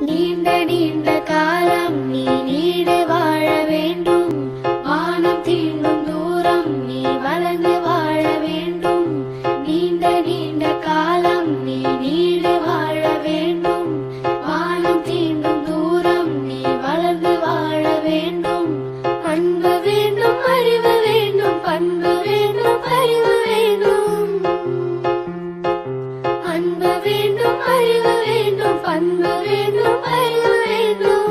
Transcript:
நீண்ட நீண்ட காலம் நீ நீடு வாழ வேண்டும். வானம் தீண்டும் தூரம் நீ வளர்ந்து வாழ வேண்டும். நீண்ட நீண்ட காலம் நீ நீடு வாழ வேண்டும். வானம் தீண்டும் தூரம் நீ வளர்ந்து வாழ வேண்டும். அன்பு வேண்டும், அறிவு வேண்டும், பண்பு வேண்டும், அறிவு வேண்டும். அன்பு வேண்டும், அறிவு வேண்டும், பண்பு வேண்டும், அறிவு வேண்டும்.